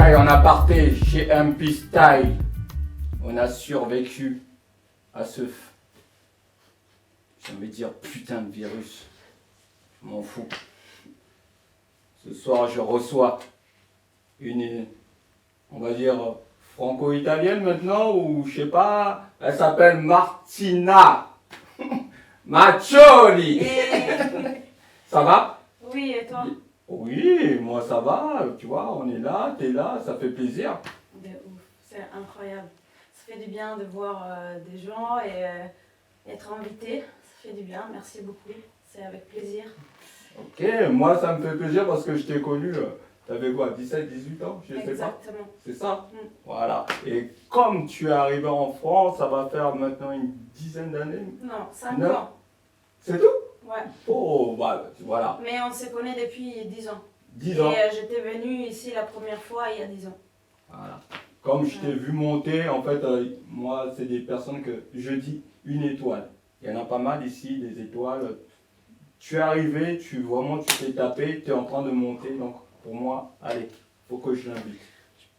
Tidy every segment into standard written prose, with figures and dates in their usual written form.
Allez, on a parté chez MP Style. On a survécu à ce, j'ai envie de dire, putain de virus. Je m'en fous. Ce soir, je reçois une, on va dire, franco-italienne maintenant, ou je sais pas, elle s'appelle Martina Maccioli. Ça va? Oui, et toi? Oui, moi ça va, tu vois, on est là, t'es là, ça fait plaisir. De ouf, c'est incroyable. Ça fait du bien de voir des gens et être invité. Ça fait du bien, merci beaucoup. C'est avec plaisir. Ok, moi ça me fait plaisir parce que je t'ai connu, t'avais quoi, 17, 18 ans, je sais pas. Exactement. C'est ça? Mm. Voilà. Et comme tu es arrivé en France, ça va faire maintenant une dizaine d'années. Non, 5 Neuf. ans. C'est tout? Ouais. Oh, bah, voilà. Mais on se connaît depuis 10 ans. 10 ans. Et j'étais venue ici la première fois il y a 10 ans. Voilà. Comme je t'ai vu monter, en fait, moi, c'est des personnes que je dis une étoile. Il y en a pas mal ici, des étoiles. Tu es arrivé, vraiment, tu t'es tapé, tu es en train de monter. Donc, pour moi, allez, faut que je l'invite.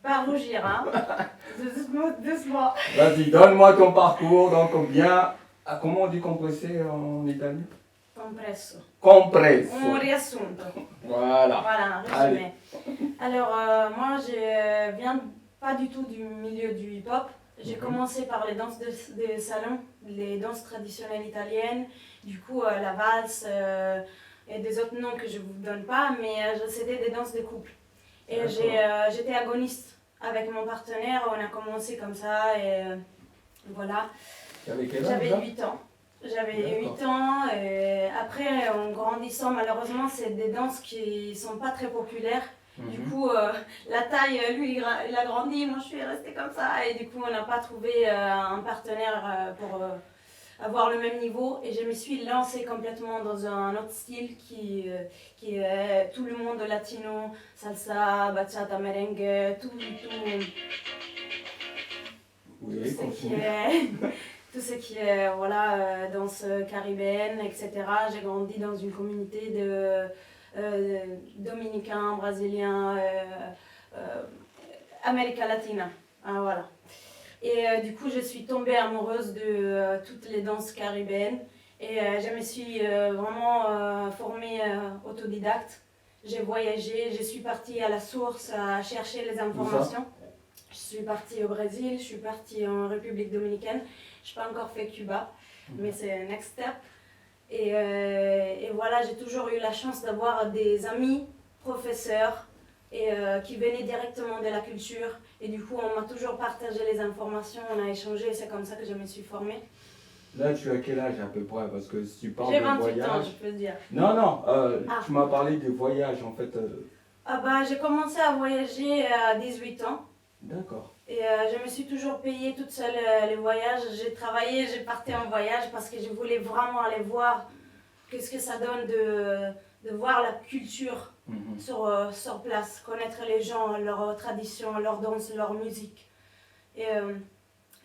Pas rougir, hein? Doucement, doucement. Vas-y, donne-moi ton parcours. Donc, bien, comment on dit compressé en italien? Compresso. Compresso. Un riassunto. Voilà. Voilà, un résumé. Alors, moi, je viens pas du tout du milieu du hip-hop. J'ai commencé par les danses de salon, les danses traditionnelles italiennes, du coup la valse et des autres noms que je ne vous donne pas, mais c'était des danses de couple. Et j'étais agoniste avec mon partenaire, on a commencé comme ça et voilà. T'avais quel âge? J'avais 8 ans. J'avais 8 ans et après en grandissant, malheureusement, c'est des danses qui sont pas très populaires. Du coup, la taille, lui, il a grandi, moi je suis restée comme ça. Et du coup, on n'a pas trouvé un partenaire pour avoir le même niveau. Et je me suis lancée complètement dans un autre style qui est tout le monde latino, salsa, bachata, merengue, tout Oui, ce qui est... Tout ce qui est voilà, danse caribéenne, etc. J'ai grandi dans une communauté de dominicains, brésiliens, Amérique latine. Hein, voilà. Et du coup, je suis tombée amoureuse de toutes les danses caribéennes. Et je me suis vraiment formée autodidacte. J'ai voyagé, je suis partie à la source à chercher les informations. Je suis partie au Brésil, je suis partie en République dominicaine. Je n'ai pas encore fait Cuba, mais c'est next step. Et voilà, j'ai toujours eu la chance d'avoir des amis professeurs qui venaient directement de la culture. Et du coup, on m'a toujours partagé les informations, on a échangé, c'est comme ça que je me suis formée. Là, tu as quel âge à peu près? Parce que si tu parles J'ai de 28 voyage... ans, je peux dire. Non, tu m'as parlé des voyages en fait. Ah bah, j'ai commencé à voyager à 18 ans. D'accord. Et je me suis toujours payée toute seule les voyages. J'ai travaillé, j'ai parti en voyage parce que je voulais vraiment aller voir qu'est-ce que ça donne de voir la culture sur place, connaître les gens, leurs traditions, leurs danses, leur musique. Et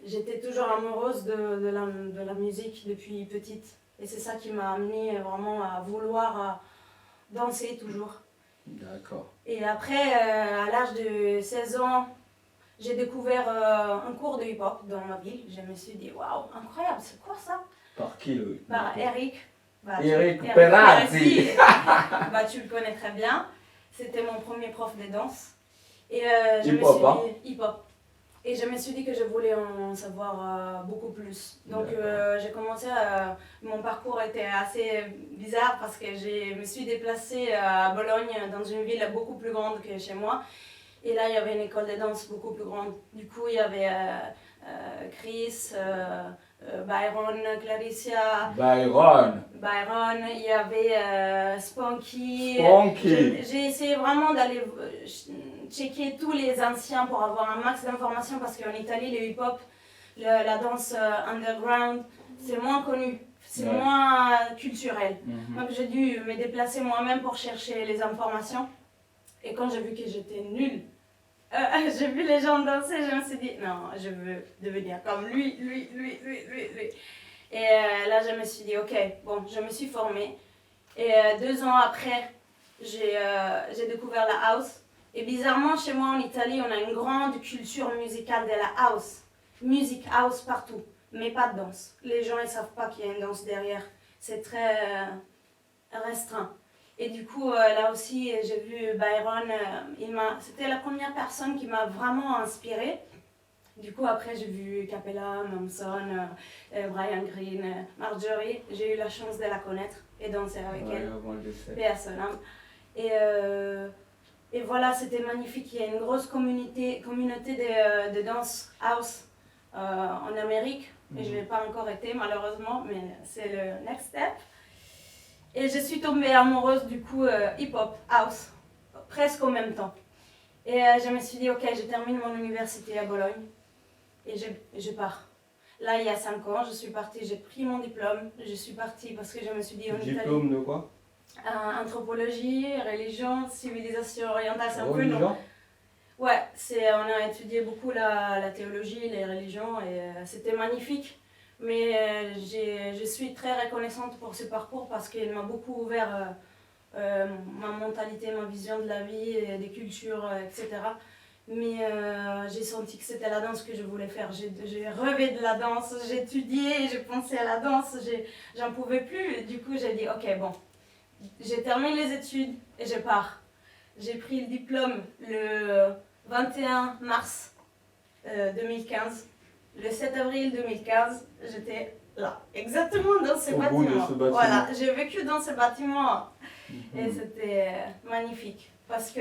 j'étais toujours amoureuse de la musique depuis petite. Et c'est ça qui m'a amenée vraiment à vouloir danser toujours. D'accord. Et après, à l'âge de 16 ans, j'ai découvert un cours de hip-hop dans ma ville. Je me suis dit, waouh, incroyable, c'est quoi ça? Par qui le... Par Eric. Eric Perazzi. Bah, tu le connais très bien. C'était mon premier prof de danse. Et je me Hip-hop, suis hein? dit, hip-hop. Et je me suis dit que je voulais en savoir beaucoup plus. Donc j'ai commencé à... Mon parcours était assez bizarre parce que je me suis déplacée à Bologne, dans une ville beaucoup plus grande que chez moi. Et là, il y avait une école de danse beaucoup plus grande. Du coup, il y avait Chris, Byron, Clarissa. Byron, Il y avait Spunky. Funky. J'ai essayé vraiment d'aller checker tous les anciens pour avoir un max d'informations parce qu'en Italie, le hip-hop, la danse underground, c'est moins connu. C'est moins culturel. Donc j'ai dû me déplacer moi-même pour chercher les informations. Et quand j'ai vu que j'étais nulle, j'ai vu les gens danser, je me suis dit, non, je veux devenir comme lui. Et là, je me suis dit, ok, bon, je me suis formée. Et 2 ans après, j'ai découvert la house. Et bizarrement, chez moi en Italie, on a une grande culture musicale de la house. Musique house partout, mais pas de danse. Les gens ne savent pas qu'il y a une danse derrière. C'est très restreint. Et du coup, là aussi, j'ai vu Byron. C'était la première personne qui m'a vraiment inspirée. Du coup, après, j'ai vu Capella, Manson, Brian Green, Marjorie. J'ai eu la chance de la connaître et danser avec elle. Paix à son âme. Et voilà, c'était magnifique. Il y a une grosse communauté de danse house en Amérique. Et je n'ai pas encore été, malheureusement, mais c'est le next step. Et je suis tombée amoureuse du coup hip-hop, house, presque au même temps. Et je me suis dit, ok, je termine mon université à Bologne et je pars. Là, il y a 5 ans, je suis partie, j'ai pris mon diplôme, je suis partie parce que je me suis dit en Italie... Diplôme de quoi? Anthropologie, religion, civilisation orientale, c'est un peu Religion? long. Ouais, on a étudié beaucoup la théologie, les religions et c'était magnifique. Mais je suis très reconnaissante pour ce parcours parce qu'il m'a beaucoup ouvert ma mentalité, ma vision de la vie, des cultures, etc. Mais j'ai senti que c'était la danse que je voulais faire. J'ai rêvé de la danse, j'ai étudié, j'ai pensé à la danse, j'en pouvais plus. Et du coup, j'ai dit, ok, bon, j'ai terminé les études et je pars. J'ai pris le diplôme le 21 mars 2015. Le 7 avril 2015, j'étais là, exactement dans ce bâtiment. Au bout de ce bâtiment. Voilà, j'ai vécu dans ce bâtiment et c'était magnifique parce que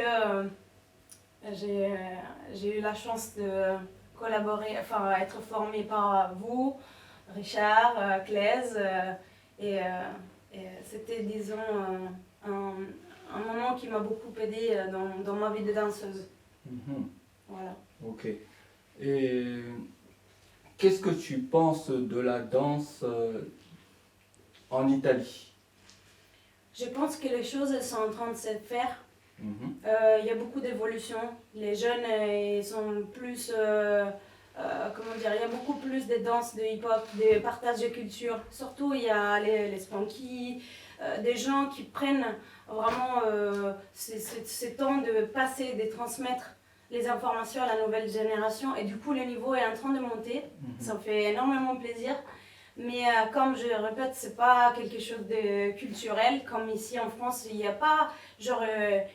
j'ai eu la chance de collaborer, enfin être formée par vous, Richard, Claise, et c'était, disons, un moment qui m'a beaucoup aidée dans ma vie de danseuse. Voilà. Ok. Et qu'est-ce que tu penses de la danse en Italie? Je pense que les choses elles sont en train de se faire. Il y a beaucoup d'évolution. Les jeunes ils sont plus, comment dire, il y a beaucoup plus de danse, de hip-hop, de partage de culture. Surtout il y a les spunky, des gens qui prennent vraiment ce temps de passer, de transmettre les informations à la nouvelle génération. Et du coup le niveau est en train de monter. Ça me fait énormément plaisir. Mais comme je répète, c'est pas quelque chose de culturel. Comme ici en France, il n'y a pas genre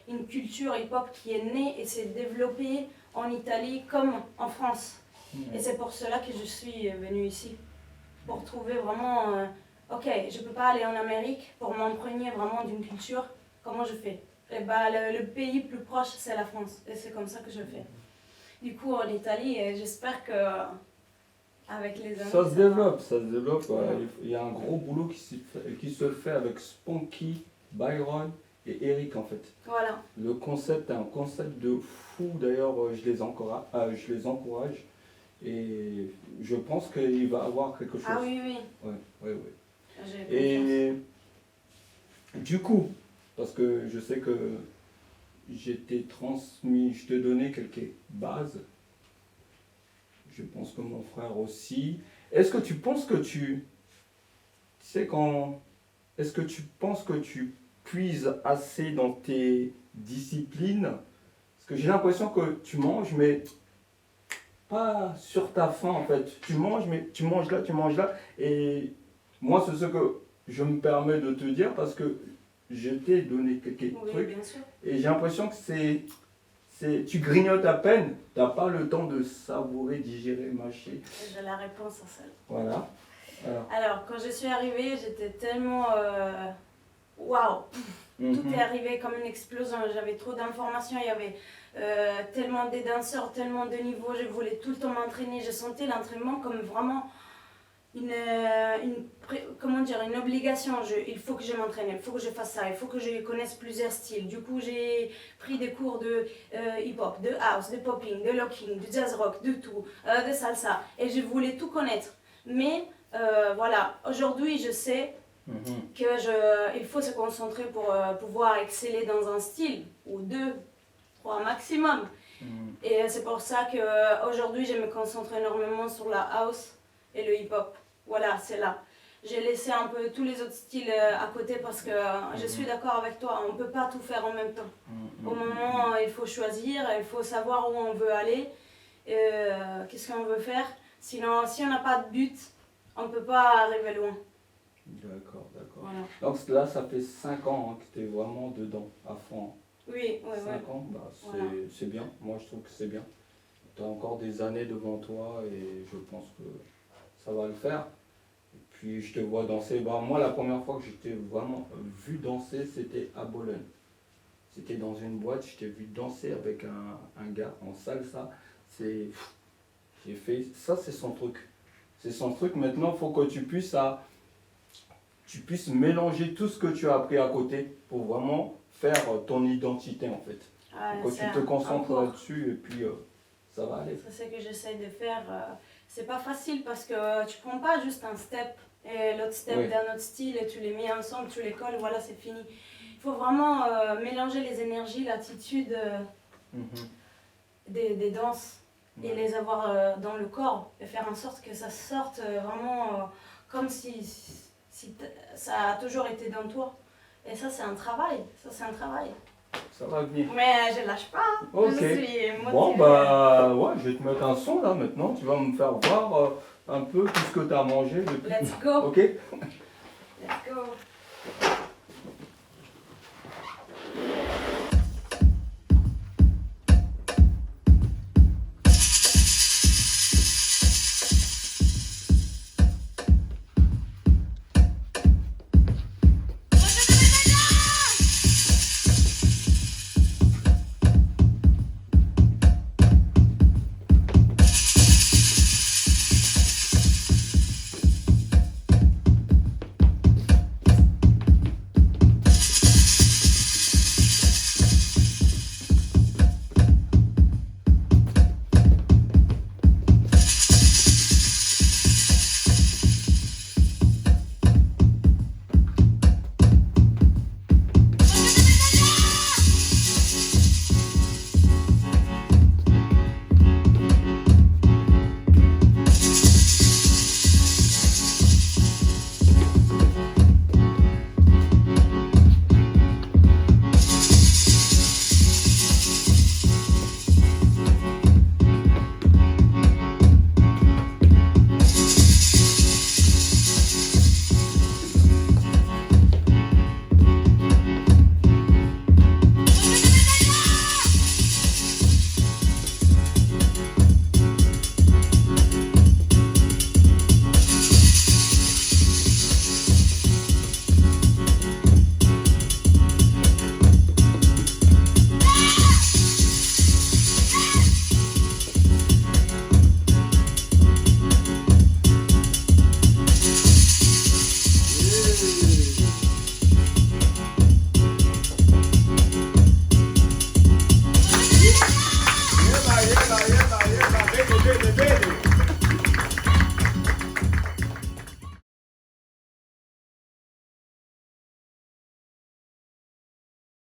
une culture hip-hop qui est née et s'est développée en Italie comme en France. Et c'est pour cela que je suis venue ici. Pour trouver vraiment, ok, je peux pas aller en Amérique pour m'imprégner vraiment d'une culture. Comment je fais? Et bah, le pays plus proche, c'est la France. Et c'est comme ça que je fais. Du coup, en Italie, j'espère que... avec les années, ça se développe. Ouais. Il y a un gros boulot qui se fait avec Spunky, Byron et Eric en fait. Voilà. Le concept est un concept de fou, d'ailleurs je les encourage et je pense qu'il va avoir quelque chose. Ah oui, oui. Ouais. J'ai confiance. Et du coup, parce que je sais que je t'ai donné quelques bases. Je pense que mon frère aussi. Est-ce que tu penses que est-ce que tu penses que tu puises assez dans tes disciplines? Parce que j'ai l'impression que tu manges, mais pas sur ta faim en fait. Tu manges, mais tu manges là. Et moi, c'est ce que je me permets de te dire parce que je t'ai donné quelques trucs. Bien sûr. Et j'ai l'impression que tu grignotes à peine, tu n'as pas le temps de savourer, digérer, mâcher. J'ai la réponse à celle. Voilà. Alors, quand je suis arrivée, j'étais tellement... Waouh! Tout est arrivé comme une explosion. J'avais trop d'informations. Il y avait tellement de danseurs, tellement de niveaux. Je voulais tout le temps m'entraîner. Je sentais l'entraînement comme vraiment une obligation. Il faut que je m'entraîne, il faut que je fasse ça, il faut que je connaisse plusieurs styles. Du coup, j'ai pris des cours de hip-hop, de house, de popping, de locking, de jazz rock, de tout, de salsa. Et je voulais tout connaître. Mais voilà, aujourd'hui, je sais qu'il faut se concentrer pour pouvoir exceller dans un style, ou 2, 3 maximum. Et c'est pour ça qu'aujourd'hui, je me concentre énormément sur la house et le hip-hop. Voilà, c'est là. j'ai laissé un peu tous les autres styles à côté parce que je suis d'accord avec toi, on ne peut pas tout faire en même temps. Au moment, il faut choisir, il faut savoir où on veut aller, qu'est-ce qu'on veut faire. Sinon, si on n'a pas de but, on ne peut pas arriver loin. D'accord, d'accord. Voilà. Donc là, ça fait 5 ans hein, que tu es vraiment dedans, à fond. Oui, oui, 5 ans, bah, Voilà. c'est bien. Moi, je trouve que c'est bien. Tu as encore des années devant toi et je pense que ça va le faire. Et puis, je te vois danser. Bah, moi, la première fois que je t'ai vraiment vu danser, c'était à Bologne. C'était dans une boîte, je t'ai vu danser avec un gars en salsa. J'ai fait, ça c'est son truc. C'est son truc. Maintenant, il faut que tu puisses mélanger tout ce que tu as appris à côté pour vraiment faire ton identité en fait. Que tu te concentres là-dessus et puis ça va aller. C'est ce que j'essaie de faire. C'est pas facile parce que tu prends pas juste un step et l'autre step d'un autre style et tu les mets ensemble, tu les colles, voilà, c'est fini. Il faut vraiment mélanger les énergies, l'attitude des danses et les avoir dans le corps et faire en sorte que ça sorte vraiment comme si ça a toujours été dans toi. Et ça, c'est un travail. Ça va venir. Mais je lâche pas. Ok. Je suis motivée. Bon, bah ouais, je vais te mettre un son là maintenant. Tu vas me faire voir un peu tout ce que tu as mangé depuis. Let's go. Ok. Let's go.